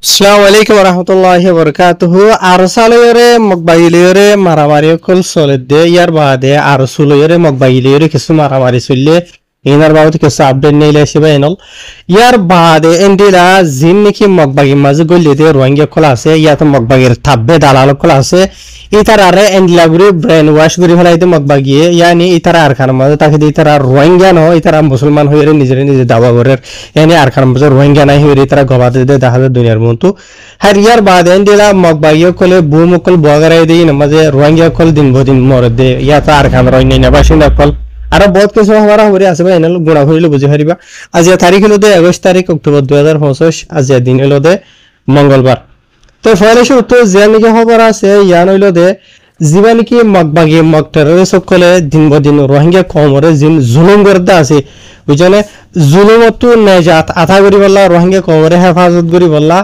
আসসালামু আলাইকুম রহমতুল্লাহি বরকাতুহু আরসালয়রে মকবাইলয়রে মারামারি কল সলেদে ইয়ার বাদে আরসুলয়রে মকবাইলয়রে কিছু মারামারি চললে ইনার বাবদ কিছু আপডেট নেইলে সেবা এনল ইয়ার বাদে এন্ডিলা জিন নাকি মকবাগি মাঝে গলিতে রোহিঙ্গা কল আছে ইয়াত মকবাগির থাব্বে দালাল কল আছে ইতারারে এন্ডিলা গুরি ব্রেন ওয়াশ করি ফেলাইতে মকবাগিয়ে ইয়ানি ইতারা আরখান মাঝে তাকে ইতারা রোহিঙ্গা ন ইতারা মুসলমান হয়ে নিজের নিজে দাবা করে ইয়ানি আরখান মাঝে রোহিঙ্গা নাই হয়ে ইতারা গবাদে দে দেখা যায় দুনিয়ার মতো হ্যাঁ ইয়ার বাদে এন্ডিলা মকবাগিয়ে কলে বুমকল বগারাই দেই নামাজে রোহিঙ্গা কল দিন বদিন মরে দে ইয়াতা আরখান রোহিঙ্গা বাসিন্দা কল আর বহুত কিছু হওয়ার হরে আছে ভাই এনাল গুণা হইলে বুঝে হারিবা আজ তারিখ হলো 21 অক্টোবর 2025 আজ দিন হলো মঙ্গলবার তো ফয়লেশে উত্তর জিয়া নাকি খবর আছে ইয়ান হইল জিবা নাকি মকবাগি মকটারে সকলে দিন বদিন রোহিঙ্গা কমরে জিন জুলুম করতে আছে বুঝনে জুলুমতো নেজাত আথা করি বললা রোহিঙ্গা কমরে হেফাজত করি বললা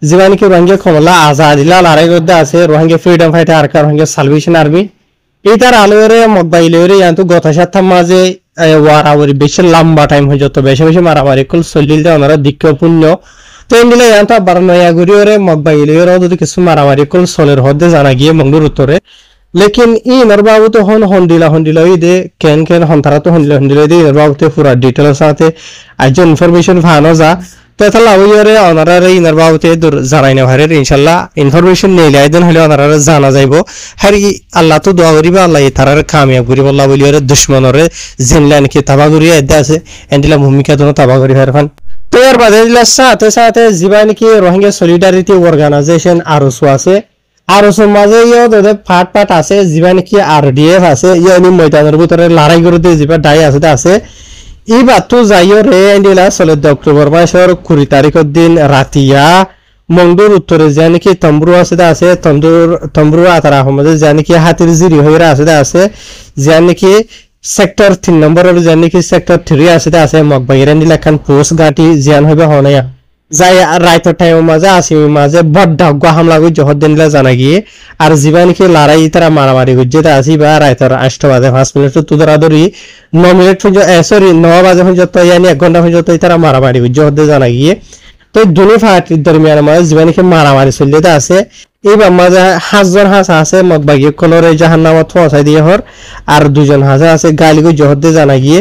জিবা নাকি রোহিঙ্গা কমলা আজাদিলা লড়াই করতে আছে রোহিঙ্গা ফ্রিডম ফাইটার আর রোহিঙ্গা সালভেশন আর্মি এইটার আলোরে মকবাইলরে ইয়ান্তু গত সপ্তাহ মাঝে ওয়ারাওয়ারি বেশি লম্বা টাইম হয়ে যত বেশি বেশি মারামারি কল চলিলে ওনারা দিক্ষপূর্ণ তো এন্ডিলে ইয়ান্তু আবার নয়াগুড়িওরে মকবাইলরে যদি কিছু মারামারি কল চলের হদে জানা গিয়ে মঙ্গলুর উত্তরে লেকিন ই নরবাবু তো হন্ডিলা ওই দে কেন হন্তারা তো হন্ডিলা দে নরবাবুতে পুরা ডিটেলস সাথে আজ ইনফরমেশন ভানো যা তেতালা ওইরে অনারারে ইনার বাবুতে জানাই না হারে ইনশাআল্লাহ ইনফরমেশন নেইলে আইদেন হলে অনারারে জানা যাইবো হারি আল্লাহ তো দোয়া করিবা আল্লাহ তারারে কামিয়াব করিব আল্লাহ বলিরে দুশমনরে জিনলান কি তাবা করি আইদা আছে এন্ডিলা ভূমিকা দন তাবা করি হারফান তো এর বাদে দিলা সাথে জীবান কি রোহিঙ্গা সলিডারিটি অর্গানাইজেশন আরসো আছে আরসো মাঝে ইও দে পাট আছে জীবান কি আরডিএফ আছে ইয়ানি ময়দানের ভিতরে লড়াই করতে জিবা ডাই আছে এইবার তো যাইও রে এন্ডিলা 14 অক্টোবর মাসের 20 তারিখের দিন রাতিয়া মঙ্গলুর উত্তরে যে নাকি তম্বুরু আছে তম্বুরু আতারা আহমদে যে নাকি হাতির জিরি হইরা আছে যে নাকি সেক্টর 3 নম্বরের যে নাকি সেক্টর 3 আছে মকবাগির এন্ডিলা খান পোস্ট গাটি জিয়ান হইবে হনায়া যাই রাইতের টাইম মাঝে বড্ড হামলা করে জহর দিনলা জানা গিয়ে আর জীবান কি লড়াই তারা মারামারি গুজেতে আসি বা রাইতের 8 বাজে 5 মিনিট তো ধরাধরি 9 মিনিট সরি 9 বাজে পর্যন্ত ইয়ানি 1 ঘন্টা পর্যন্ত তারা মারামারি গুজে হতে জানা গিয়ে তো দুই পার্টির দরমিয়ান মাঝে জীবান কি মারামারি চলতে আছে এইবার মাঝে 5 জন আছে মকবাগি কলরে জাহান্নামত পৌঁছাই দিয়ে হর আর 2 জন আছে গালি গুজে হতে জানা গিয়ে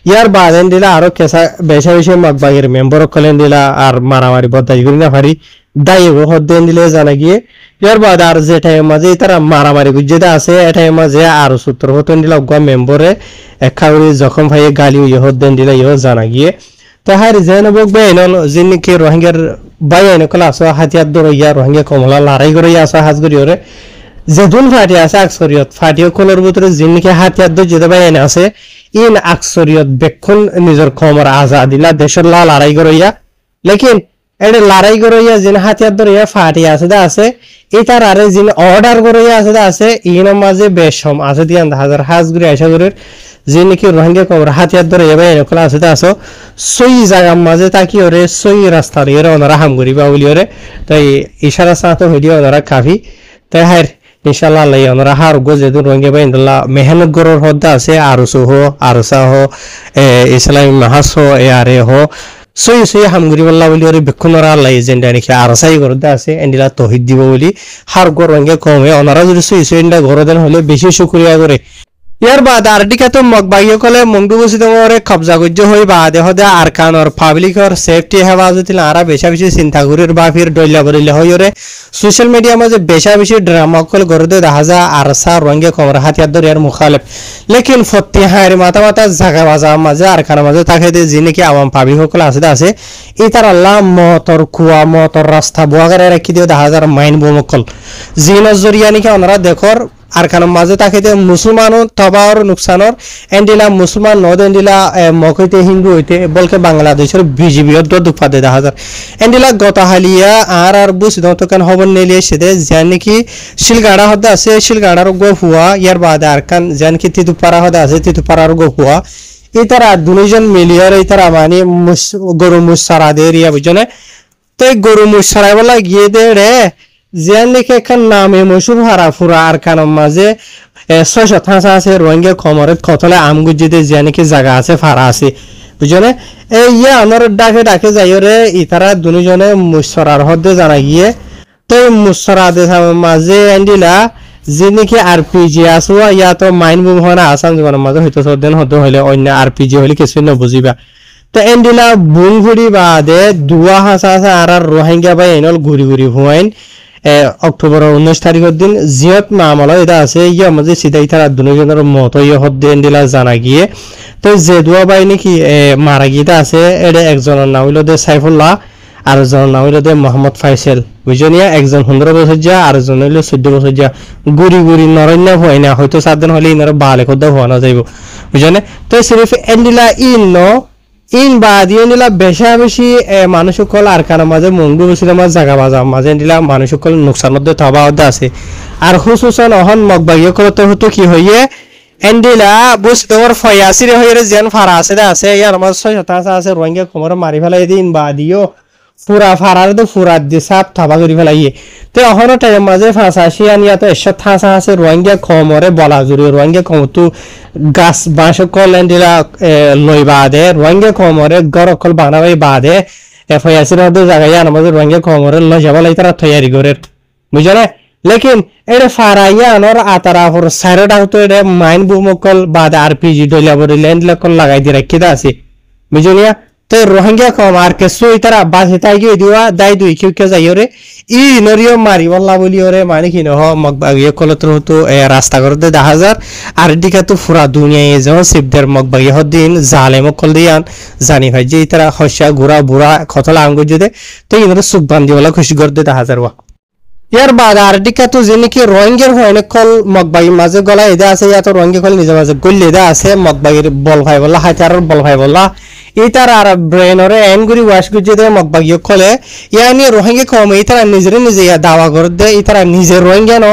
ইয়ার বাদেন দিলা আরো কেসা বেশি মকবাগির মেম্বার কলেন দিলা আর মারামারি বদাই করি না পারি দায়ী হদেন দিলে জানা গিয়ে ইয়ার বাদ আর যে টাইম মাঝে তারা মারামারি গুজেতে আছে এ টাইম মাঝে আর সূত্র হতেন দিলা গো মেম্বরে একাউরি জখম ভাই গালি হদেন দিলা ইও জানা গিয়ে তো হার যেন বকবে এনল জিনকে রোহিঙ্গার বাইন ক্লাস হাতিয়ার দরইয়া রোহিঙ্গা কমলা লড়াই করে আসা হাজ করিওরে যেদুন ফাটি আছে আকসরিয়ত ফাটিও কলর ভিতরে জিনকে হাতিয়ার দর যেতে বাইন আছে ইন আকসরিয়ত বেক্ষণ নিজের কমর আজাদিলা দেশের লড়াই করিয়া লেকিন এটা লড়াই করিয়া জিন হাতিয়ার দরইয়া ফাটি আছে এটার আরে জিন অর্ডার করিয়া আছে ইন মাঝে বেশম আছে দিয়ান হাজার হাজ করে আশা করে যে নাকি রোহিঙ্গা কমর হাতিয়ার ধরে এবার এনকলা আছে আসো সই জায়গা মাঝে তাকি ওরে সই রাস্তা দিয়ে ওনারা হাম করিবা বলি ওরে তাই ইশারা সাথে হইডিও ওনারা কাফি তাই হার ইনশাআল্লাহ আল্লাহ ওনারা হার গো যেদিন রোহিঙ্গা বাই ইনশাআল্লাহ মেহনত গরর হদ্দা আছে আরসো হো আরসা হো ইসলামী মাহাস হো আরে হো সই হাম করিবাল্লাহ বলি ওরে বেক্ষণরা আল্লাহ এজেন্ডা নাকি আরসাই করতে আছে এন্ডিলা তহিদ দিব বলি হার গো রোহিঙ্গা কমে ওনারা যদি সই এন্ডা ঘর দেন হলে বেশি শুকরিয়া করে ইয়ার বাদ আরটিকা তো মকবাগিও কলে মংডুবসিত মরে কবজা গুজ্জ হই বাদে হদে আরকানর পাবলিকর সেফটি হেফাজতি আরা বেশি চিন্তা করির বা ফির ডইলা বলিলে হইরে সোশ্যাল মিডিয়া মাঝে বেশি ড্রামা কল গরদে দেখা যায় আরসা রোহিঙ্গা কমর হাতিয়ার দর ইয়ার মুখালেফ লেকিন ফত্তি হায়ের মাথা জাগা বাজা মাঝে আরকানের মাঝে তাকে যে নাকি আওয়াম পাবলিক সকল আছে ইতার আল্লাহ মতর কুয়া মতর রাস্তা বোয়াগারে রাখি দিয়ে দেখা যায় মাইন বোমকল জিনের জরিয়া নাকি ওনারা দেখর আরকানের মাঝে তাকে মুসলমান তবার নুকসানর এন্ডিলা মুসলমান নদ এন্ডিলা মক হইতে হিন্দু হইতে বলকে বাংলাদেশের বিজিবি দুপাদে দেখা যায় এন্ডিলা গতহালিয়া আর বুঝিত কান হবন নেলিয়ে সেদে যেন নাকি শিলগাড়া হতে আছে শিলগাড়ার গো হুয়া ইয়ার বাদে আরকান যেন কি তিতুপাড়া হতে আছে তিতুপাড়ার গো হুয়া ইতারা দুজন মিলিয়ার ইতারা মানে গরু মুসারা দিয়ে রিয়া বুঝনে তো গরু মুসারা বলা গিয়ে দে রে যেন নাকি এখন নামে মশুর হারা ফুরা আর কানম মাঝে 600 আছে রোহিঙ্গা কমরে কতলে আমগুজিতে যে নাকি জায়গা আছে ফারা আছে বুঝনে এই ইয়ে আমার ডাকে ডাকে যাই রে ইতারা দুজনে মুসরার হদ্দে জানা গিয়ে তো মুসরা দে মাঝে এন্ডিলা যে নাকি আরপিজি আসো ইয়া তো মাইন বুম হয় না আসাম জীবনের মাঝে হয়তো সদেন হতে হইলে অন্য আরপিজি হইলে কিছু না বুঝিবা তো এন্ডিলা বুম ঘুরি বাদে দুয়া হাসা আছে আর রোহিঙ্গা বাই এনল ঘুরি ঘুরি হুয়াইন অক্টোবর 19 তারিখের দিন জিয়ত মামলা এটা আছে ইয়া মাঝে সিধাই তারা দুজনের মত ইয়ে হদ্দে এন্ডিলা জানা গিয়ে তো যে দুয়া বাই নাকি মারা গিয়ে আছে এটা একজনের নাম হইল দে সাইফুল্লাহ আর একজনের নাম হইল দে মোহাম্মদ ফাইসেল বুঝনিয়া একজন 15 বছর যা আর একজন হইল 14 বছর যা গুড়ি গুড়ি নরন্য হয় না হয়তো 7 দিন হলে ইনারা বালে কদ্দা হওয়া যাইব বুঝনে তো সিরিফ এন্ডিলা ইন বাদি এন্ডিলা বেশা বেশি মানুষ সকল আর কার মাঝে মঙ্গু বসির মাঝে জায়গা বাজা মাঝে এন্ডিলা মানুষ সকল নুকসান মধ্যে থবা হতে আছে আর হুসুসান অহন মগবাগিয়ে করতে হতো কি হইয়ে এন্ডিলা বুঝতে ওর ফয়াসিরে হয়ে যেন ফারা আছে ইয়ার আমার 6 আছে রোহিঙ্গা কোমরে মারি ফেলাই দিন বাদিও পুরা ফারার তো ফুরা দিয়ে সাপ থাবা করে ফেলাইয়ে তো অহনো টাইম মাঝে ফাঁসাশি আনিয়া তো এসব থাসা আছে রোহিঙ্গা কমরে বলা জুড়ি রোহিঙ্গা কম তো গাছ বাঁশ কল এন্ডিলা লই বাদে রোহিঙ্গা কমরে গরকল বানাবাই বাদে ফয়াসির মধ্যে জায়গায় আমাদের রোহিঙ্গা কমরে লই যাবা লাই তারা তৈয়ারি করে বুঝলে লেকিন এটা ফারাইয়া আনর আতারা হর সাইরড আউট এটা মাইন বুমকল বাদ আরপিজি ডইলা বড় ল্যান্ড লকল লাগাই দি রাখিদা আছে বুঝলিয়া তো রোহিঙ্গা কম আর কে সই তারা বাজে তাই গিয়ে দিওয়া দাই দুই কেউ যাইরে ই নরিও মারি বল্লা বলি ওরে মানে কি নহ মগবাগিয়ে কলত্র হতো রাস্তা করতে 10,000 আর দিকে তো পুরা দুনিয়ায় যেমন শিবদের মগবাগিয়ে হদিন জালে মকল দিয়ান জানি ভাই যে তারা হস্যা ঘোরা বুড়া খতলা আঙ্গুর যদি তো ইনরে সুখ বান্ধি বলা খুশি করতে 10,000 ওয়া ইয়ার বাদ আর দিকে তো যে নাকি রোহিঙ্গার হয় কল মগবাগির মাঝে গলা এদা আছে ইয়া তো রোহিঙ্গা কল নিজে মাঝে গল্লি এদা আছে মগবাগির বল ভাই বলা হাতিয়ার বল ভাই বলা ইতার আর ব্রেনরে এনগুরি ওয়াশ গুজে দে মগবাগিয়ে কলে ইয়ানি রোহিঙ্গা কম ইতারা নিজে ইয়া দাওয়া করে দে ইতারা নিজে রোহিঙ্গা ন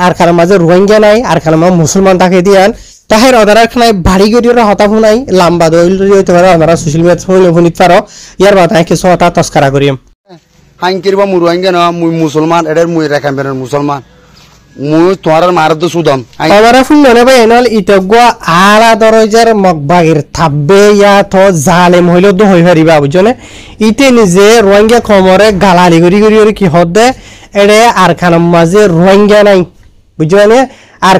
আর কার মাঝে রোহিঙ্গা নাই আর কার মাঝে মুসলমান তাকে দিয়ান তাহের অদারা খানায় বাড়ি গড়িয়ে হতাফু নাই লাম্বা দইল হইতে পারে ওনারা সোশ্যাল মিডিয়া হইলে ফোনিত পারো ইয়ার বাদ কিছু হতা তস্কারা করিম হাঙ্কির বা মুরু হাঙ্গে না মুই মুসলমান এটার মুই রেখাম বেরেন মুসলমান মুই তোমার মার তো সুদম আমারা ফুল মনে ভাই এনল ইতগুয়া আলা দরজার মগবাগির থাব্বে ইয়া তো জালেম হইল তো হই পারিবা বুঝনে ইতে নিজে রোহিঙ্গা কমরে গালালি গরি কি হদে এড়ে আর খানার মাঝে রোহিঙ্গা নাই বুঝনে আর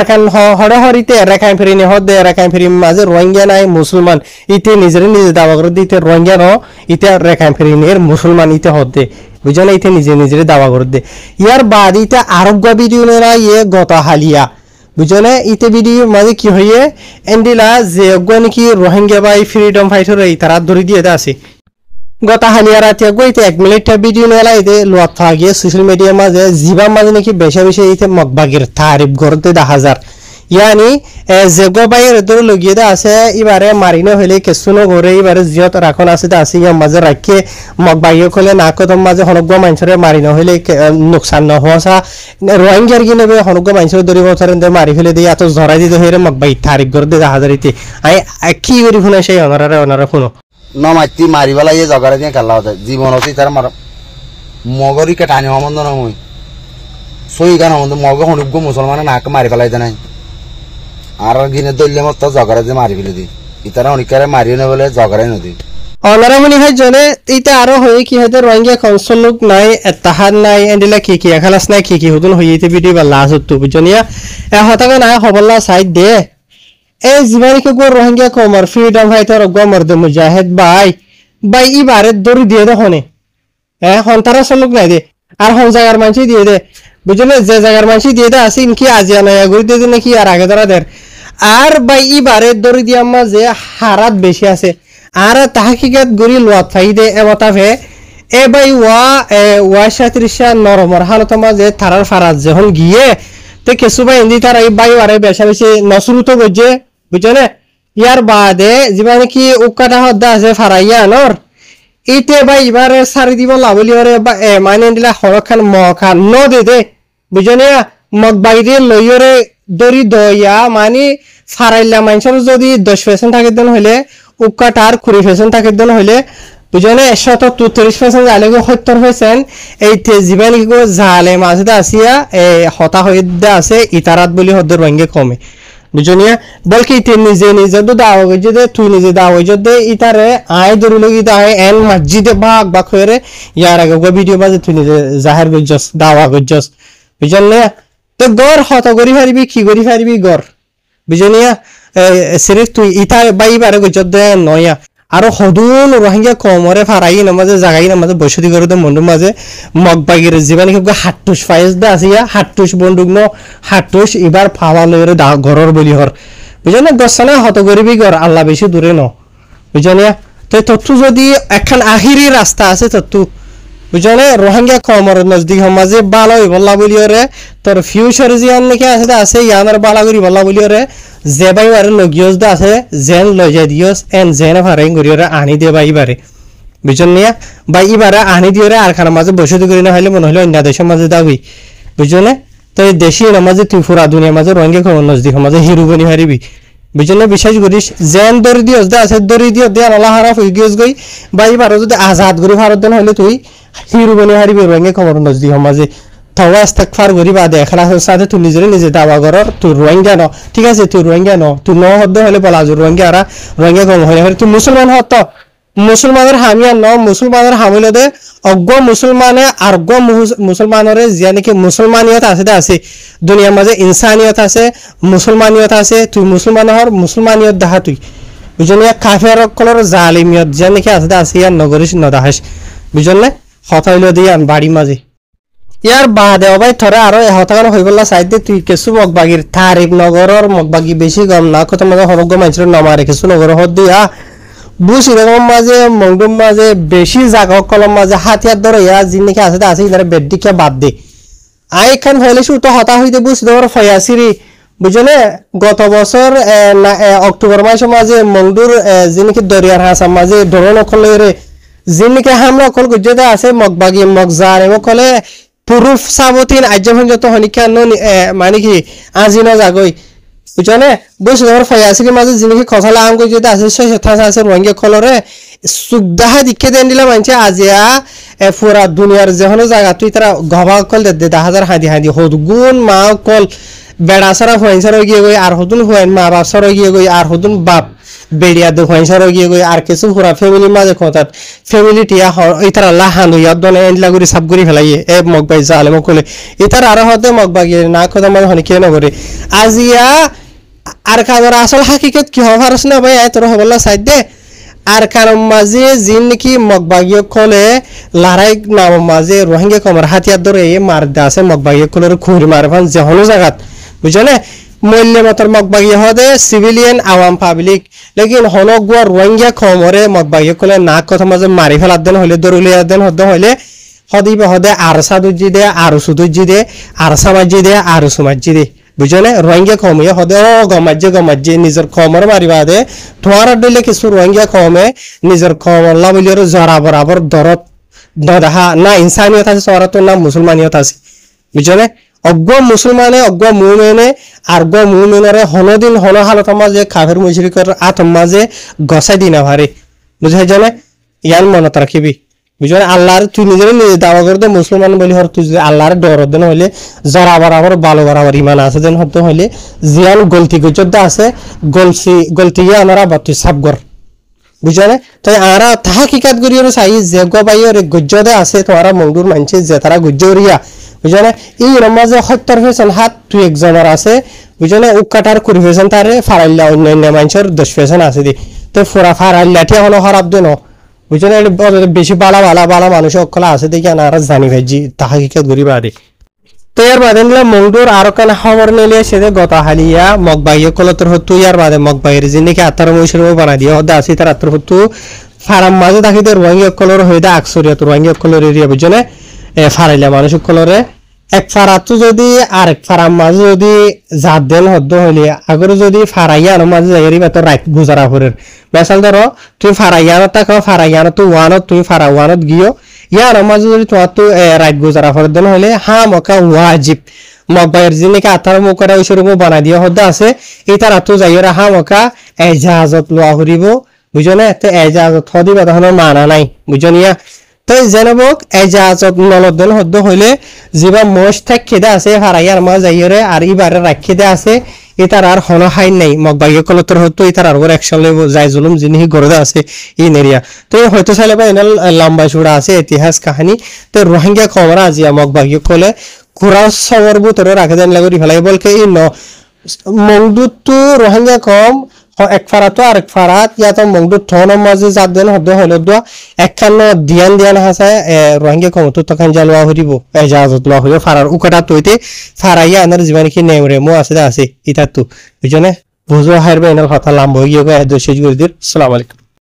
খান হরে হরিতে রেখাই ফিরিনি হদে রেখাই ফিরি মাঝে রোহিঙ্গা নাই মুসলমান ইতে নিজে দাবা করে দিতে রোহিঙ্গা ন ইতে রেখাই ফিরিনির মুসলমান ইতে হদে বুঝলে ইতে নিজে দাবা করে দে ইয়ার বাদ ইতে আরোগ্য ভিডিও নেরা ইয়ে গত হালিয়া বুঝলে ইতে ভিডিও মাঝে কি হইয়ে এন্ডিলা যে নাকি রোহিঙ্গা বাই ফ্রিডম ফাইটার এই তারা ধরে দিয়ে আছে গত হালিয়া রাতে গইতে 1 মিনিটটা ভিডিও নেলা ইতে লোয়াত ফাগিয়ে সোশ্যাল মিডিয়া মাঝে জিবা মাঝে নাকি বেশি ইতে মগবাগির তারিফ করতে 10,000 ইয়ানি যেগো বাইর দর লগিয়ে দা আছে এবারে মারিনো হইলে কেসুনো ঘরে এবারে জিয়ত রাখন আছে আছে ইয়া মাঝে রাখে মগবাগিয়ে কলে না কদম মাঝে হনগ্য মানুষরে মারিনো হইলে নুকসান ন হওয়া রোহিঙ্গার কি নেবে হনগ্য মানুষরে দরি বছরের মারি ফেলে দিয়ে এত জড়াই দিতে হইরে মগবাগি তারিফ করতে 10,000 ইতে আই কি করি শুনে সেই ওনারা শুনো নমাইতি মারি বেলা ইয়ে জগারে দিয়ে খেলা হতে জীবন হচ্ছে তার মার মগরিকে টানি হমন্দ না মুই সই গান হমন্দ মগ হনুগ্য মুসলমানে নাক মারি ফেলাই দেয় আর গিনে দলিলে মত জগারে দিয়ে মারি ফেলে দিই ইতারা অনেকারে মারিও না বলে জগারে নদী অনারা মনে হয় জনে ইটা আরো হয়ে কি হয়তো রোহিঙ্গা কনসল লোক নাই এতাহার নাই এন্ডিলা কি এখালাস নাই কি হুদুন হইতে ভিডিও বা লাজ হতো বুঝনিয়া এ হতাকে নাই হবল্লা সাইড দে এই জীবনকে গো রোহিঙ্গা কমর ফ্রিডম ফাইটার গমর দে মুজাহিদ ভাই ইবারে দড়ি দিয়ে দেখনে হন্তারা সলুক নাই দে আর হন জায়গার মানসি দিয়ে দে বুঝলে যে জায়গার মানসি দিয়ে দে আসি ইনকি আজিয়া নাই গুড়ি দিয়ে দে নাকি আর আগে ধরা দের আর ইবারে দড়ি দিয়ে আম্মা যে হারাত বেশি আছে আর তাহাকিকাত গড়ি লোয়াত ফাই দে এমতাফে এ ওয়া 37 নরমর হালত মাঝে থারার ফারাজ যখন গিয়ে তে কেসু ইন্দি তার এই আরে বেশি নসরু তো গজে বুঝলে ইয়ার বাদে জীবনে কি উকাটা হদ্দা আছে ফারাইয়া নর ইতে এবারে সারি দিব লাভলি ওরে মানে দিলা হরখান মখান ন দে বুঝনে মগবাইরে লইরে দরি দয়া মানে ফারাইলা মানুষের যদি 10% থাকে দেন হইলে উকাটার 20% থাকে দেন হইলে বুঝনে 133% জালে 70% এই জীবনে কি জালে মাঝে আসিয়া হতা হইদা আছে ইতারাত বলি হদ্দর রঙে কমে বুঝনিয়া বলকি তে নিজে নিজে তো দাও গজে দে তুই নিজে দাও গজে দে ইতারে আই ধরে লগি দা এন মসজিদে বাগ বাগ করে ইয়ার আগে গো ভিডিও বাজে তুই নিজে জাহির গজস দাওয়া গজস বুঝলে তো গর হত করি পারবি কি করি পারবি গর বুঝনিয়া সিরিফ তুই ইতা বাইবারে গজে দে নয়া আরো হদুন রোহিঙ্গা কমরে ফারাই নামাজে জাগাই নামাজে বসতি করে মন্ডুর মাঝে মগবাগির জীবনে খুব হাট্টুস ফাইজ দা আসিয়া হাট্টুস বন্দুক ন হাট্টুস এবার ফাওয়া লইরে দা ঘরর বলি হর বুঝনে গছনা হত গরিবি ঘর আল্লাহ বেশি দূরে ন বুঝনিয়া তো তত্তু যদি একখান আখিরি রাস্তা আছে তত্তু বুঝনে রোহিঙ্গা কমর নজদিক সমাজে বালা হই বল্লা বলি হরে তোর ফিউচার জিয়ান নাকি আছে ইয়ানার বালা করি বল্লা বলি হরে যে বাইবারে লগিয়স দা আছে জেন লই যাই দিয়স এন জেন ফারাইং করিরে আনি দে বাইবারে বুঝন নিয়া বাই ইবারে আনি দিয়রে আর খানা মাঝে বসতি করি না হইলে মনে হলো অন্য দেশের মাঝে দাবি বুঝনে তো এই দেশি নামাজে ত্রিপুরা দুনিয়া মাঝে রোহিঙ্গা কমর নজদিক সমাজে হিরু বনি হারিবি বুঝনে বিশ্বাস করিস জেন দরি দিয়স দা আছে দরি দিয় দে আল্লাহ হারাফ হই গিয়স গই বাইবারে যদি আজাদ করি ভারত দেন হইলে তুই হিরু বনি হারিবি রোহিঙ্গা কমর নজদিক সমাজে তওয়া ইস্তেগফার করি বাদে এখলাসের সাথে তুই নিজে দাওয়া করর তুই রোহিঙ্গা ন ঠিক আছে তুই রোহিঙ্গা ন তুই ন হদ্দ হলে বলা যে রোহিঙ্গা কম হলে তুই মুসলমান হত মুসলমানের হামিয়া ন মুসলমানের হামিলে দে অজ্ঞ মুসলমানে আর গ মুসলমানরে জিয়া নাকি মুসলমানিয়ত আছে দুনিয়ার মাঝে ইনসানিয়ত আছে মুসলমানিয়ত আছে তুই মুসলমানিয়ত দেখা তুই বুঝলি কাফের কলর জালিমিয়ত জিয়া নাকি আছে ইয়ার নগরিস নদাহাস বুঝলে কথা হইল দিয়ে বাড়ি মাঝে ইয়ার বাদে অবাই থরে আরো হতাগান হই বললা সাইডে তুই কেসু মগবাগির তারিক নগরর মগবাগি বেশি গম না কত মাঝে হরগ্য মানুষের নমারে কেসু নগর হদ দিয়া বুঝি রকম মাঝে মংডুম মাঝে বেশি জাগা কলম মাঝে হাতিয়ার ধরে ইয়া জিন নাকি আছে ইনারে বেডডিকে বাদ দে আই খান হইলে শুধু তো হতা হইতে বুঝি তোমার ফয়াসিরি বুঝলে গত বছর অক্টোবর মাসের মাঝে মংডুর যে নাকি দরিয়ার হাসার মাঝে ডরন অকলের যে নাকি হামলা অকল গুজতে আছে মগবাগি মগজার এবং কলে পুরুষ সাবতিন আজ্জাভন যত হনিকা মানে কি আজি না জাগই বুঝনে বসে ধর ফয়াসির মাঝে জিনিস খসালা আম কই যেতে আছে সেথা আছে রোহিঙ্গা কলরে সুগদাহা দিকে দেন দিলা মানছে আজিয়া পুরা দুনিয়ার যেহনো জায়গা তুই তারা গবা কল দে 10000 হাঁদি হদগুন মা কল বেড়াসারা হইনসারা গিয়ে গই আর হদুন হইন মা বাপসারা গিয়ে গই আর হদুন বাপ বেড়িয়া দে হইনসারা গিয়ে গই আর কিছু পুরা ফ্যামিলি মাঝে কথা ফ্যামিলি টিয়া ইতারা লাহান ইয়াদ দনে এন্ডলা গুরি সব গুরি ফেলাইয়ে এ মগবাই জালে মকলে ইতার আর হতে মগবাগি না কথা মানে হনি কেন করে আজিয়া আর কারণ আসল হাকিকত কি হবারস না ভাই তোর হবলা সাইড দে আর কারণ মাঝে জিন নাকি মগবাগিয় কলে লড়াই নাম মাঝে রোহিঙ্গা কমর হাতিয়ার ধরে মার দাসে মগবাগিয় কলের খুঁড়ি মারফান যেহনো জায়গাত বুঝলে মূল্য মতর মগবাগি হদে সিভিলিয়ান আওয়াম পাবলিক লেকিন হনগুয়া রোহিঙ্গা কমরে মগবাগিয় কলে নাক কথা মাঝে মারি ফেলার দেন হইলে দরুলিয়া দেন হদ হইলে হদিবে হদে আরসা দুজি দে আর সুদুজি দে আরসা মাজি দে আর সুমাজি দে বুঝলে রোহিঙ্গা কমে হদে ও গমাজ্জে নিজের কমর মারিবা দে তোমার দিলে কিছু রোহিঙ্গা কমে নিজের কমর লাবলিয়র জরা বরাবর দরদ নদাহা না ইনসানিয়ত আছে সরাত না মুসলমানিয়ত আছে বুঝলে অজ্ঞ মুসলমানে অজ্ঞ মুমিনে আর গ মুমিনরে হনদিন হন হালত মাঝে কাফের মুশরিকের আতম মাঝে গসাই দিনা ভারে বুঝাই জানে ইয়ান মনত রাখিবি বুঝলে আল্লাহর তুই নিজের দাওয়া করে দে মুসলমান বলি হর তুই আল্লাহর ডর দেন হইলে জরা বরাবর ভালো বরাবর ইমান আছে দেন হতে হইলে জিয়ান গলতি গজদ আছে গলতি আনারা বাতি সাবগর বুঝলে তাই আরা তাহাকিকাত করিও চাই যে গবাইয়ের গজ্জদে আছে তোমারা মংডুর মানছে যে তারা গজ্জরিয়া বুঝলে এই রমাজে 70% হাত তুই একজনের আছে বুঝলে উকাটার করিফেশন তারে ফারাইল্লা অন্যান্য মানুষের 10% আছে দি তো ফোরা ফারাইল্লাটি হলো খারাপ দেন বুঝলে বেশি বালা মানুষ অকলা আছে দেখি আর জানি ভাইজি তাহাকিকাত করিবা দে তো এর বাদে মংডুর আর কানা খবর নিলে সেদে গত হালিয়া মগবাইয়ে কলতর হতো ইয়ার বাদে মগবাইয়ের জিনিকে আত্মার মহিষের বানা দিয়ে হদা আছে তার আত্মার হতো ফারাম মাঝে থাকিতে রোহিঙ্গা কলর হইদা আকসরিয়াত রোহিঙ্গা কলর এরিয়া বুঝলে ফারাইলা মানুষ কলরে এক ফারাতো যদি আর এক ফারাম মাঝে যদি জাত দেন হদ্দ হইলে আগরে যদি ফারাইয়ানো মাঝে যাইরি বা তো রাইট গুজারা ফরের বেসাল ধরো তুই ফারাইয়ানো তাকে ফারাইয়ানো তো ওয়ানত তুই ফারা ওয়ানত গিয়ে ইয়ার মাঝে যদি তোমার তো রাইট গুজারা ফরের দেন হইলে হা মকা ওয়াজিব মগবাইয়ের জিনিকে আতার মুখরা ওই সরু বানা দিয়ে হদ্দ আছে এই তার তো যাইরা হা মকা এজাজত লোয়া হরিব বুঝনে তো এজাজত হদিবা তখন মানা নাই বুঝনিয়া তাই জেনবক এজাজত নলদন হদ্দ হইলে জিবা মোষ থাক খেদে আছে ফারাইয়ার মা যাইরে আর ইবারে রাখি দে আছে ইতার আর হন হাই নাই মগবাইয়ে কলতর হতো ইতার আর ওর অ্যাকশন লইব যাই জুলুম জিনিস গরদা আছে ইন এরিয়া তো হয়তো চাইলে বা এনাল লম্বা চূড়া আছে ইতিহাস কাহিনী তো রোহিঙ্গা খবর আজিয়া মগবাইয়ে কলে কুরা সবর ভিতরে রাখে দেন লাগি ফেলাই বলকে ই ন মংদুত তো রোহিঙ্গা কম এক ফারাত তো আরেক ফারাত ইয়া তো মংদুত থন মাঝে জাত দেন হদ হলো দো একখান দিয়ান দিয়ান হাসা রোহিঙ্গা কম তো তখন জালওয়া হরিব এজাজত লওয়া হইব ফারার উকাটা তইতে ফারাইয়া আনার জীবন কি নেম রেমো আছে ইতা তো বুঝনে বুঝো হারবে এনার কথা লাম্ব হইয়া গো এদ শেষ করে দির আসসালামু আলাইকুম